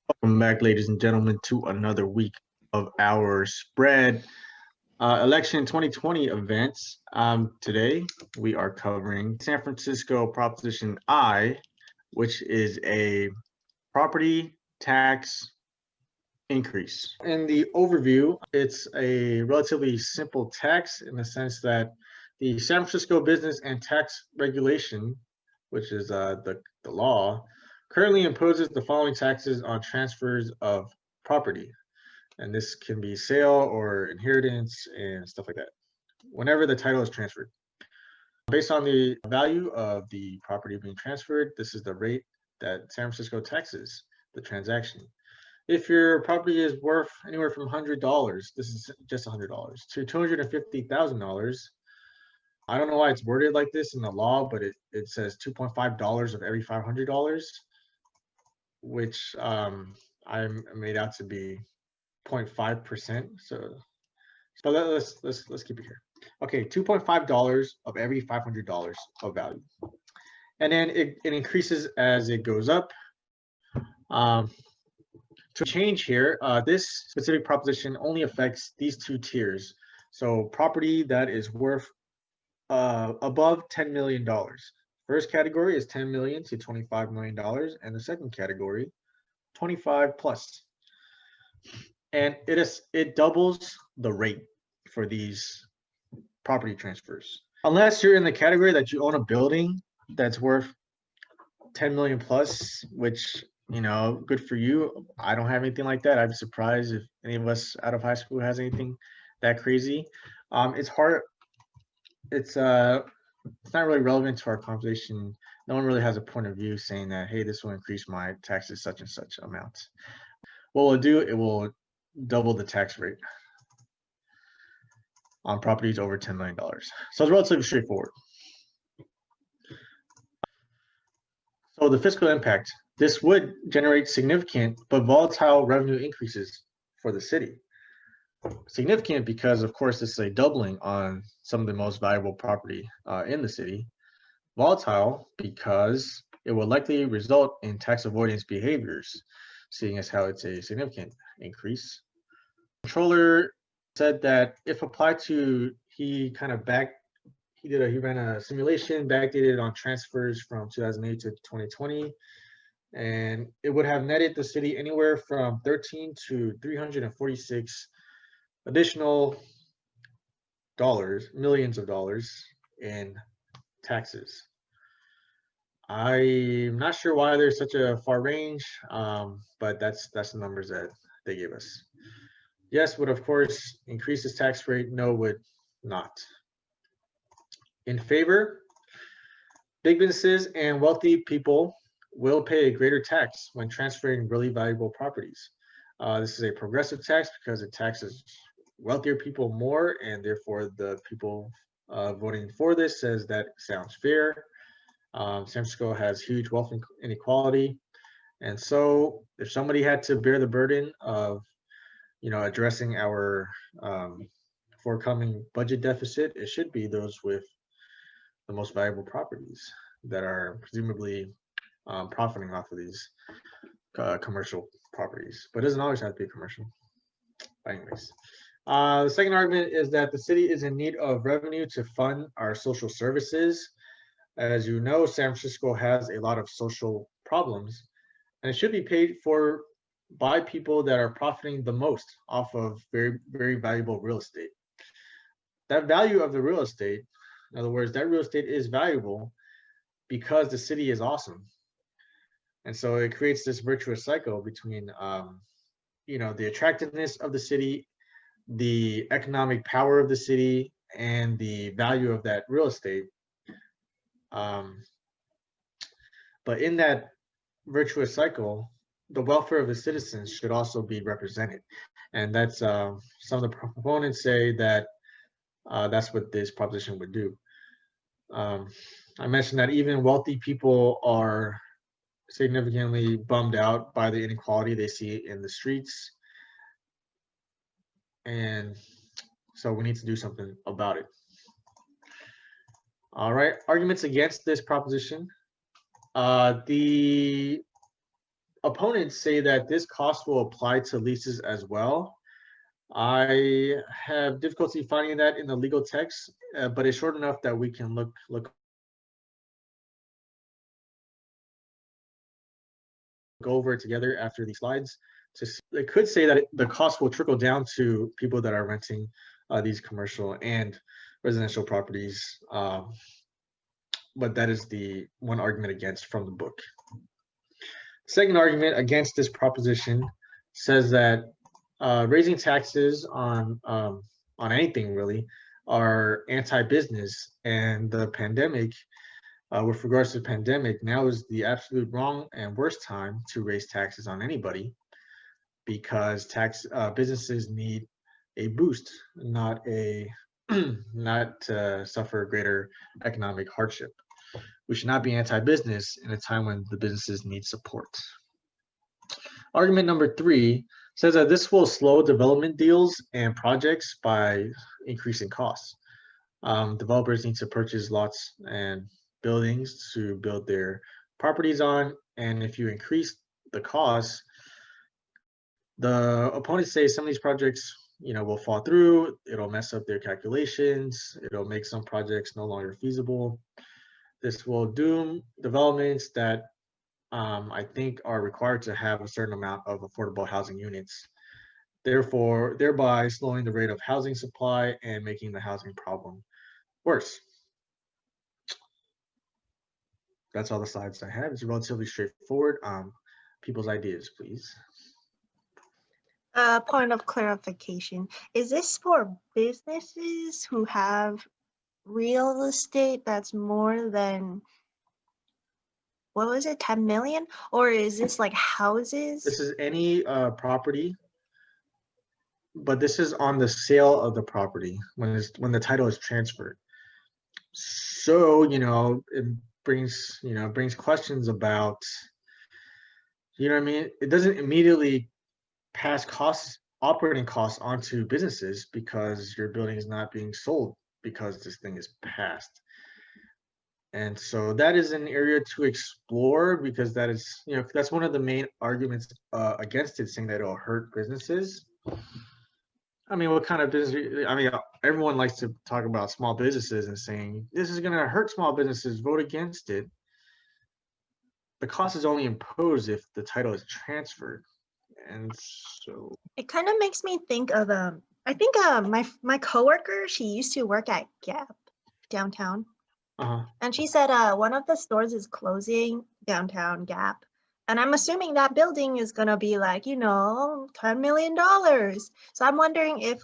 Welcome back, ladies and gentlemen, to another week of our spread election 2020 events. Today, we are covering San Francisco Proposition I, which is a property tax increase. In the overview, it's a relatively simple tax in the sense that the San Francisco Business and Tax Regulation, which is the law, currently imposes the following taxes on transfers of property. And this can be sale or inheritance and stuff like that, whenever the title is transferred. Based on the value of the property being transferred, this is the rate that San Francisco taxes the transaction. If your property is worth anywhere from $100, this is just $100, to $250,000, I don't know why it's worded like this in the law, but it says $2.5 of every $500, which I made out to be 0.5%. So let's keep it here. Okay, $2.5 of every $500 of value, and then it increases as it goes up. To change here, this specific proposition only affects these two tiers. So property that is worth above $10 million. First category is $10 million to $25 million, and the second category, 25 plus. And it doubles the rate for these property transfers. Unless you're in the category that you own a building that's worth 10 million plus, which, you know, good for you. I don't have anything like that. I'd be surprised if any of us out of high school has anything that crazy. It's hard. It's not really relevant to our conversation. No one really has a point of view saying that, hey, this will increase my taxes such and such amount. What will it do? It will double the tax rate on properties over $10 million. So it's relatively straightforward. So the fiscal impact, this would generate significant but volatile revenue increases for the city. Significant because, of course, this is a doubling on some of the most valuable property in the city. Volatile because it will likely result in tax avoidance behaviors, seeing as how it's a significant increase. Controller said that if applied to, he ran a simulation backdated on transfers from 2008 to 2020, and it would have netted the city anywhere from 13 to 346 additional millions of dollars in taxes. I'm not sure why there's such a far range, but that's the numbers that they gave us. Yes, would of course increase this tax rate. No, would not. In favor, big businesses and wealthy people will pay a greater tax when transferring really valuable properties. This is a progressive tax because it taxes wealthier people more, and therefore the people voting for this says that sounds fair. San Francisco has huge wealth inequality, and so if somebody had to bear the burden of, you know, addressing our forthcoming budget deficit, it should be those with the most valuable properties that are presumably profiting off of these commercial properties, but it doesn't always have to be commercial. But anyways, the second argument is that the city is in need of revenue to fund our social services. As you know, San Francisco has a lot of social problems, and it should be paid for by people that are profiting the most off of very, very valuable real estate. That value of the real estate, in other words, that real estate is valuable because the city is awesome. And so it creates this virtuous cycle between, you know, the attractiveness of the city, the economic power of the city, and the value of that real estate. But in that virtuous cycle, the welfare of the citizens should also be represented. And that's some of the proponents say that that's what this proposition would do. I mentioned that even wealthy people are significantly bummed out by the inequality they see in the streets. And so we need to do something about it. All right, arguments against this proposition. The opponents say that this cost will apply to leases as well. I have difficulty finding that in the legal text, but it's short enough that we can look over it together after these slides. It could say that the cost will trickle down to people that are renting these commercial and residential properties, but that is the one argument against from the book. Second argument against this proposition says that raising taxes on anything really are anti-business, and the pandemic, with regards to the pandemic, now is the absolute wrong and worst time to raise taxes on anybody, because businesses need a boost, not to suffer greater economic hardship. We should not be anti-business in a time when the businesses need support. Argument number 3 says that this will slow development deals and projects by increasing costs. Developers need to purchase lots and buildings to build their properties on, and if you increase the costs, the opponents say some of these projects, will fall through. It'll mess up their calculations. It'll make some projects no longer feasible. This will doom developments that I think are required to have a certain amount of affordable housing units, thereby slowing the rate of housing supply and making the housing problem worse. That's all the slides I have. It's relatively straightforward. People's ideas, please. Point of clarification. Is this for businesses who have real estate that's more than, what was it, 10 million? Or is this like houses? This is any property, but this is on the sale of the property when the title is transferred. So, it brings questions about, it doesn't immediately pass operating costs onto businesses because your building is not being sold because this thing is passed. And so that is an area to explore, because that is, that's one of the main arguments against it, saying that it'll hurt businesses. What kind of business? Everyone likes to talk about small businesses and saying this is going to hurt small businesses, vote against it. The cost is only imposed if the title is transferred. And so it kind of makes me think of I think my coworker, she used to work at Gap downtown. And she said one of the stores is closing downtown Gap, and I'm assuming that building is gonna be like, $10 million. So I'm wondering if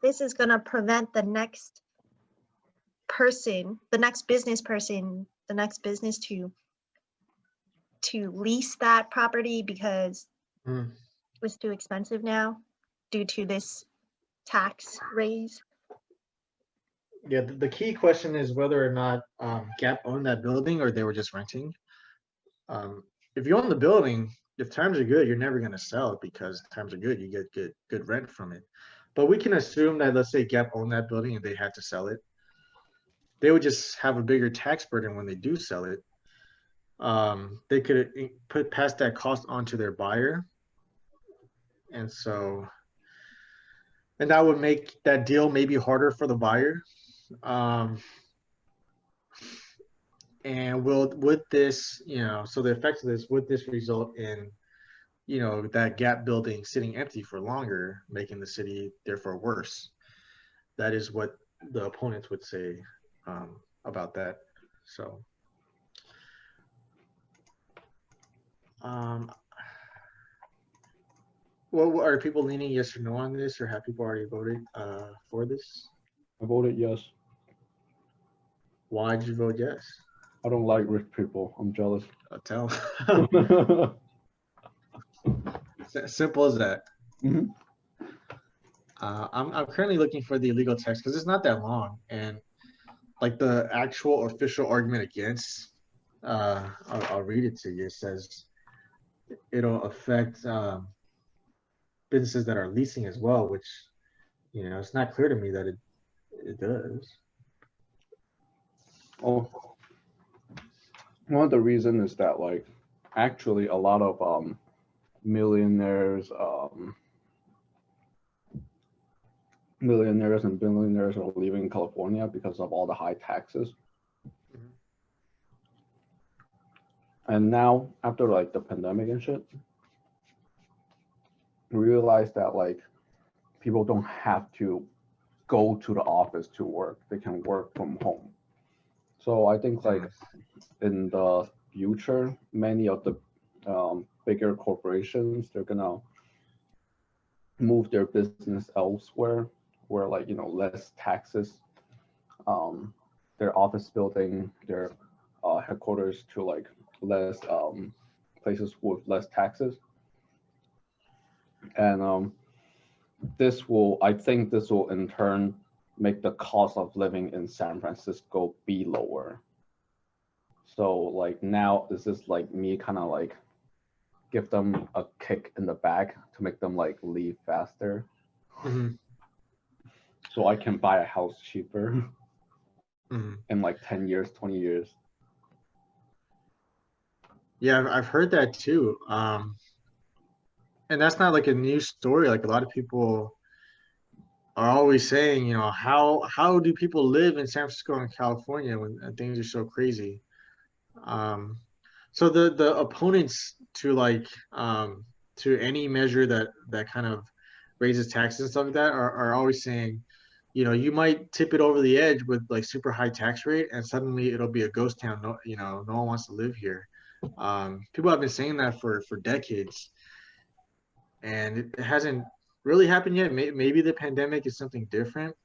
this is gonna prevent the next business to lease that property because it's too expensive now due to this tax raise. Yeah, the key question is whether or not Gap owned that building or they were just renting. If you own the building, if times are good, you're never going to sell it because times are good. You get good rent from it. But we can assume that, let's say Gap owned that building and they had to sell it. They would just have a bigger tax burden when they do sell it. They could pass that cost onto their buyer. And that would make that deal maybe harder for the buyer. And would this, so the effect of this, would this result in, that Gap building sitting empty for longer, making the city therefore worse? That is what the opponents would say about that. So, well, are people leaning yes or no on this, or have people already voted for this? I voted yes. Why did you vote yes? I don't like rich people. I'm jealous. I'll tell. Simple as that. Mm-hmm. I'm currently looking for the legal text because it's not that long, and like the actual official argument against, I'll read it to you. It says it'll affect businesses that are leasing as well, which it's not clear to me that it does. Oh, one of the reasons is that actually a lot of millionaires, millionaires and billionaires are leaving California because of all the high taxes. Mhm. And now, after like the pandemic and shit, we realize that like people don't have to go to the office to work; they can work from home. So I think like in the future, many of the bigger corporations, they're gonna move their business elsewhere, where like less taxes. Their office building, their headquarters to like less places with less taxes, and I think this will in turn make the cost of living in San Francisco be lower. So like now this is like me kind of like give them a kick in the back to make them like leave faster. Mm-hmm. So I can buy a house cheaper Mm-hmm. in like 10 years, 20 years. Yeah, I've heard that too. And that's not like a new story. Like a lot of people are always saying, how do people live in San Francisco and California when things are so crazy? So the opponents to to any measure that kind of raises taxes and stuff like that are always saying, you might tip it over the edge with like super high tax rate and suddenly it'll be a ghost town. No one wants to live here. People have been saying that for decades, and it hasn't really happened yet. Maybe the pandemic is something different.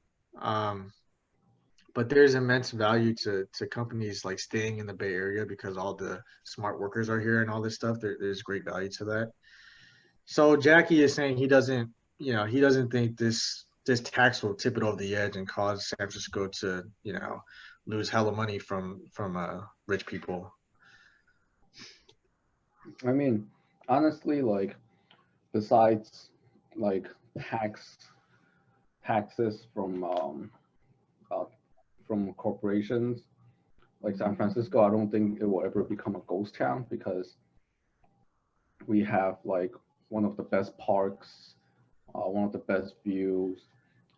But there's immense value to companies like staying in the Bay Area because all the smart workers are here and all this stuff. There's great value to that. So Jackie is saying he doesn't think this tax will tip it over the edge and cause San Francisco to lose hella money from rich people. I mean, honestly, like besides like taxes from corporations like San Francisco, I don't think it will ever become a ghost town because we have like one of the best parks, one of the best views,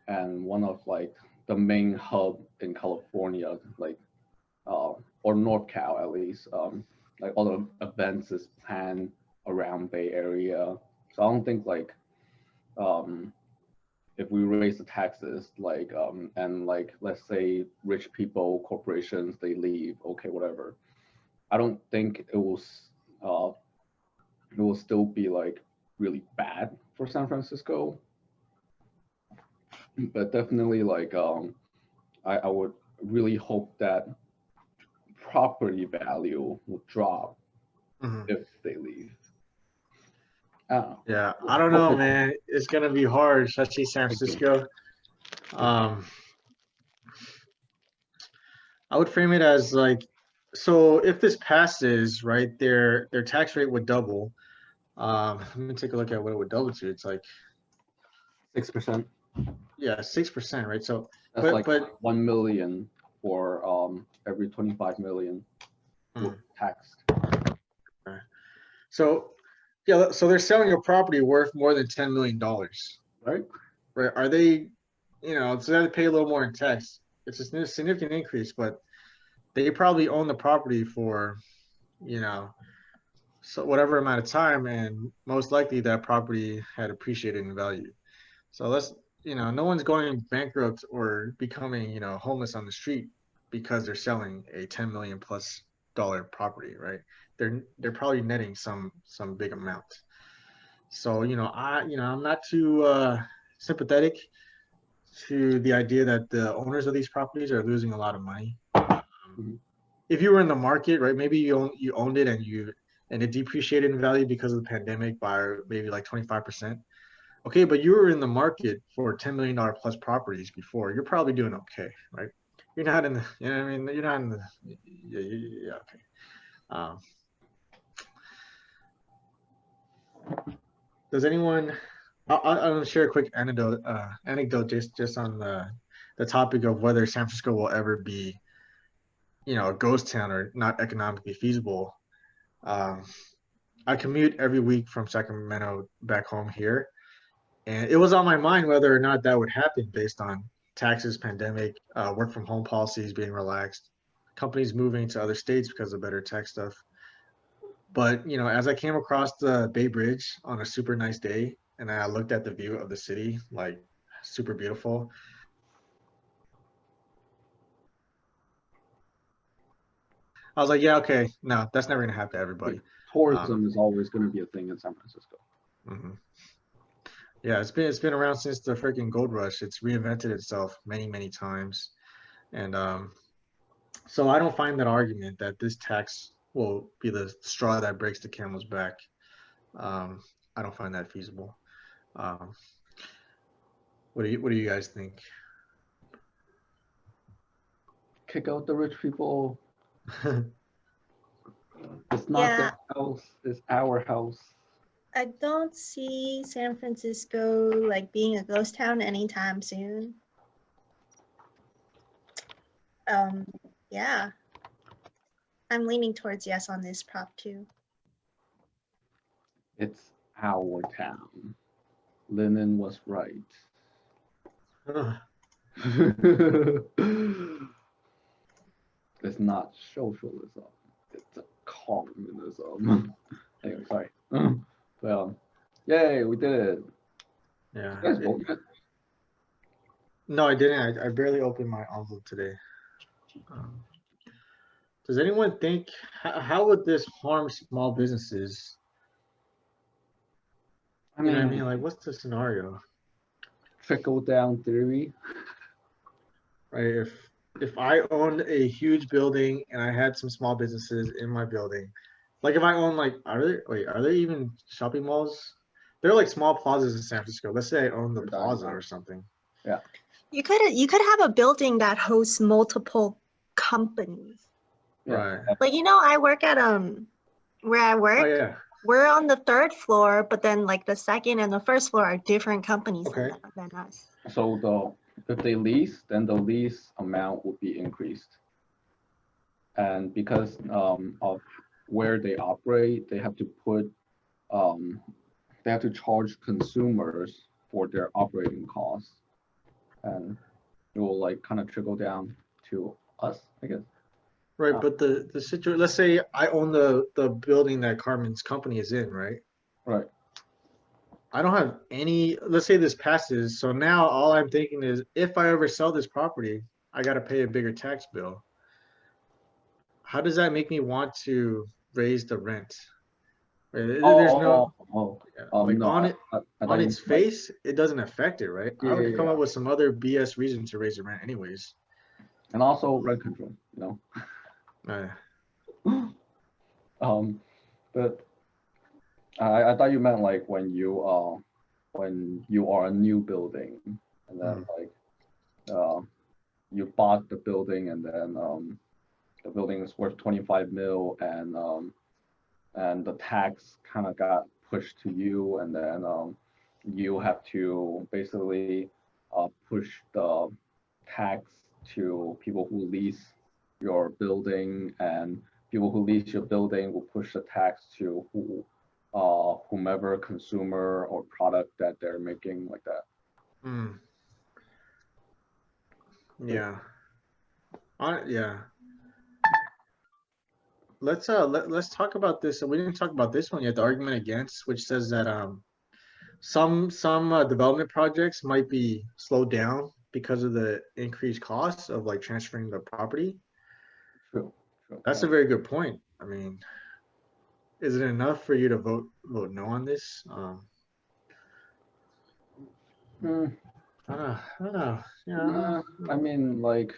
and one of like the main hub in California, like or North Cal at least. Like all the events is planned around Bay Area, so I don't think like if we raise the taxes, like and like let's say rich people, corporations, they leave, okay, whatever. I don't think it will still be like really bad for San Francisco, but definitely like I would really hope that property value will drop if they leave. Yeah, I don't know, man. It's gonna be hard, especially San Francisco. I would frame it as like, so if this passes, right, their tax rate would double. Let me take a look at what it would double to. It's like 6%. Yeah, 6%, right? So that's but 1 million for every 25 million taxed. Right. So yeah, so they're selling a property worth more than $10 million, right? Right? Are they, so they have to pay a little more in tax. It's a significant increase, but they probably own the property for, so whatever amount of time, and most likely that property had appreciated in value. So no one's going bankrupt or becoming, homeless on the street because they're selling a $10 million plus property, right? They're probably netting some big amount. So, I'm not too sympathetic to the idea that the owners of these properties are losing a lot of money. If you were in the market, right, maybe you owned it and it depreciated in value because of the pandemic by maybe like 25%. Okay, but you were in the market for $10 million plus properties before. You're probably doing okay, right? You're not in the, what I mean? You're not in the, yeah, okay. Does anyone? I'll share a quick anecdote just on the topic of whether San Francisco will ever be, a ghost town or not economically feasible. I commute every week from Sacramento back home here, and it was on my mind whether or not that would happen based on taxes, pandemic, work from home policies being relaxed, companies moving to other states because of better tech stuff. But as I came across the Bay Bridge on a super nice day, and I looked at the view of the city, like super beautiful. I was like, yeah, okay, no, that's never gonna happen to everybody. Tourism is always going to be a thing in San Francisco. Mm-hmm. Yeah, it's been around since the freaking gold rush. It's reinvented itself many times, and so I don't find that argument that this tax will be the straw that breaks the camel's back. I don't find that feasible. Um, what do you guys think? Kick out the rich people. It's not their house, it's our house. I don't see San Francisco like being a ghost town anytime soon. Yeah. I'm leaning towards yes on this prop too. It's our town. Lenin was right. It's not socialism. It's a communism. Anyway, sorry. Well, yay, we did it. Yeah. You guys voted? No, I didn't. I barely opened my envelope today. Does anyone think, how would this harm small businesses? I mean, like, what's the scenario? Trickle down theory. Right. If I owned a huge building and I had some small businesses in my building, like if I own like, are there even shopping malls? They're like small plazas in San Francisco. Let's say I own the plaza or something. Yeah. You could have a building that hosts multiple companies. Right. Like I work at where I work. Oh yeah. We're on the 3rd floor, but then like the 2nd and the 1st floor are different companies than us. So if they lease, then the lease amount will be increased. And because of where they operate, they have to put they have to charge consumers for their operating costs, and it will like kind of trickle down to us, I guess. Right, but the situation. Let's say I own the building that Carmen's company is in, right? Right. I don't have any. Let's say this passes, so now all I'm thinking is, if I ever sell this property, I got to pay a bigger tax bill. How does that make me want to raise the rent? There's no like no, on it on its face, it doesn't affect it, right? I would come up with some other BS reason to raise the rent, anyways. And also rent control, but I thought you meant like when you are a new building, and then you bought the building, and then the building is worth 25 mil, and the tax kind of got pushed to you, and then you have to basically push the tax to people who lease your building, and people who lease your building will push the tax to whomever consumer or product that they're making, like that. Yeah. Yeah. Let's talk about this. We didn't talk about this one yet. The argument against, which says that some development projects might be slowed down because of the increased costs of like transferring the property. True. That's a very good point. I mean, is it enough for you to vote no on this? I don't know. Yeah. I mean, like,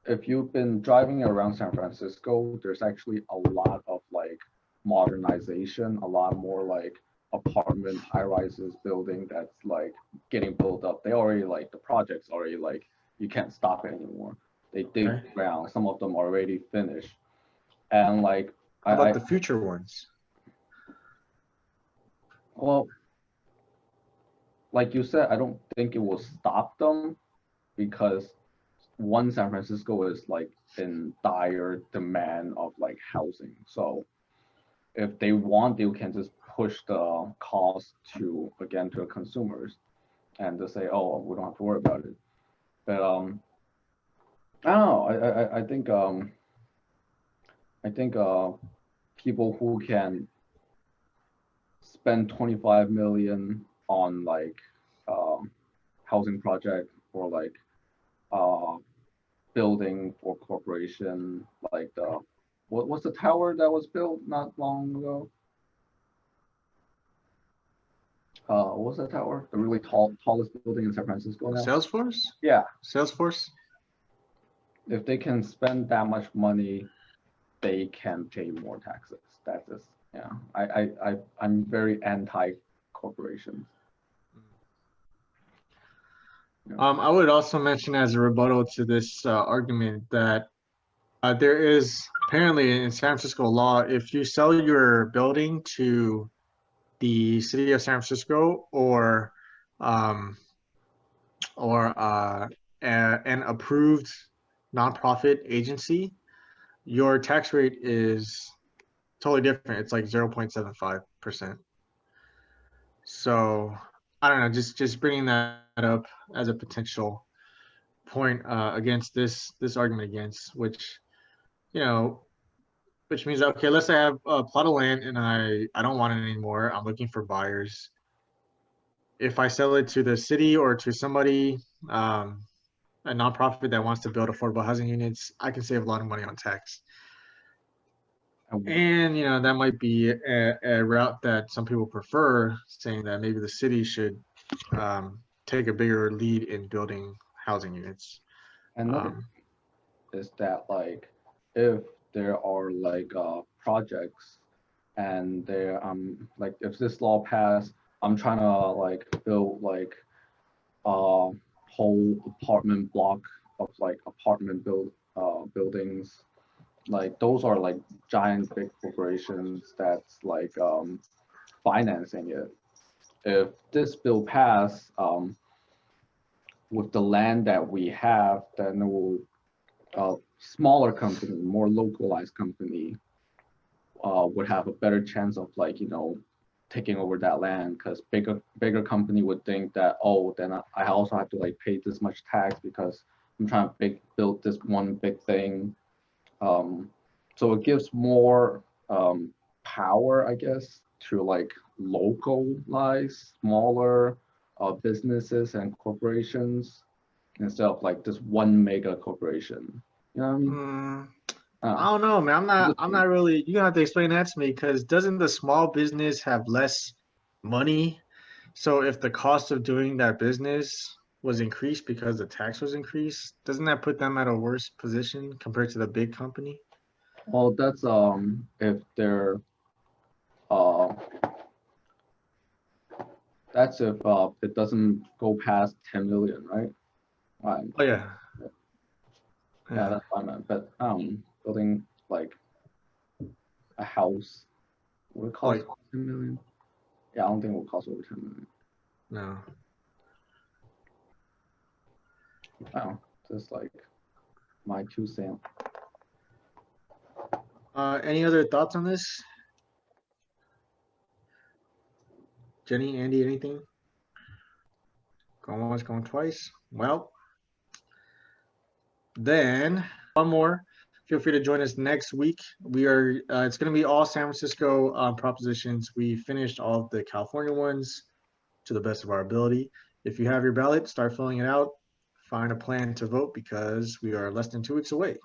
if you've been driving around San Francisco, there's actually a lot of like modernization, a lot more like apartment high-rises building that's like getting built up. They already like the projects already like you can't stop it anymore. They dig ground. Some of them already finished, and like how about the future ones? Well, like you said, I don't think it will stop them, because one, San Francisco is like in dire demand of like housing. So if they want, they can just push the cost to the consumers, and just say, oh, we don't have to worry about it. But I don't know. I think people who can spend 25 million on like housing project or like building for corporation, like the what's the tower that was built not long ago? What's that tower? The really tallest building in San Francisco now? Salesforce? Yeah. Salesforce? If they can spend that much money, they can pay more taxes. That's just, yeah. I'm very anti-corporations. Yeah. I would also mention as a rebuttal to this argument that there is apparently in San Francisco law, if you sell your building to the city of San Francisco or an approved nonprofit agency, your tax rate is totally different. It's like 0.75%. So I don't know, just bringing that up as a potential point against this argument against, which, you know, which means, okay, let's say I have a plot of land and I don't want it anymore. I'm looking for buyers. If I sell it to the city or to somebody, a nonprofit that wants to build affordable housing units, I can save a lot of money on tax. And, you know, that might be a route that some people prefer, saying that maybe the city should take a bigger lead in building housing units. Another is that, like, if there are like projects and there like if this law passed, I'm trying to like build like a whole apartment block of like buildings. Like those are like giant big corporations that's like financing it. If this bill passed, with the land that we have, then it will smaller company, more localized company would have a better chance of like, you know, taking over that land, because bigger company would think that, oh, then I also have to like pay this much tax because I'm trying to build this one big thing. So it gives more power, I guess, to like localize smaller businesses and corporations instead of like this one mega corporation. You know what I mean? I don't know, man. I'm not really. You're gonna have to explain that to me, because doesn't the small business have less money? So if the cost of doing that business was increased because the tax was increased, doesn't that put them at a worse position compared to the big company? Well, that's if they're that's if it doesn't go past 10 million, right? Right. Oh yeah. Yeah, that's fine, but building like a house would cost 10 million. Yeah, I don't think it will cost over 10 million. No. Oh, just like my 2 cents. Any other thoughts on this? Jenny, Andy, anything? Going once, going twice. Well, then one more. Feel free to join us next week. We are. It's going to be all San Francisco propositions. We finished all of the California ones to the best of our ability. If you have your ballot, start filling it out. Find a plan to vote, because we are less than 2 weeks away.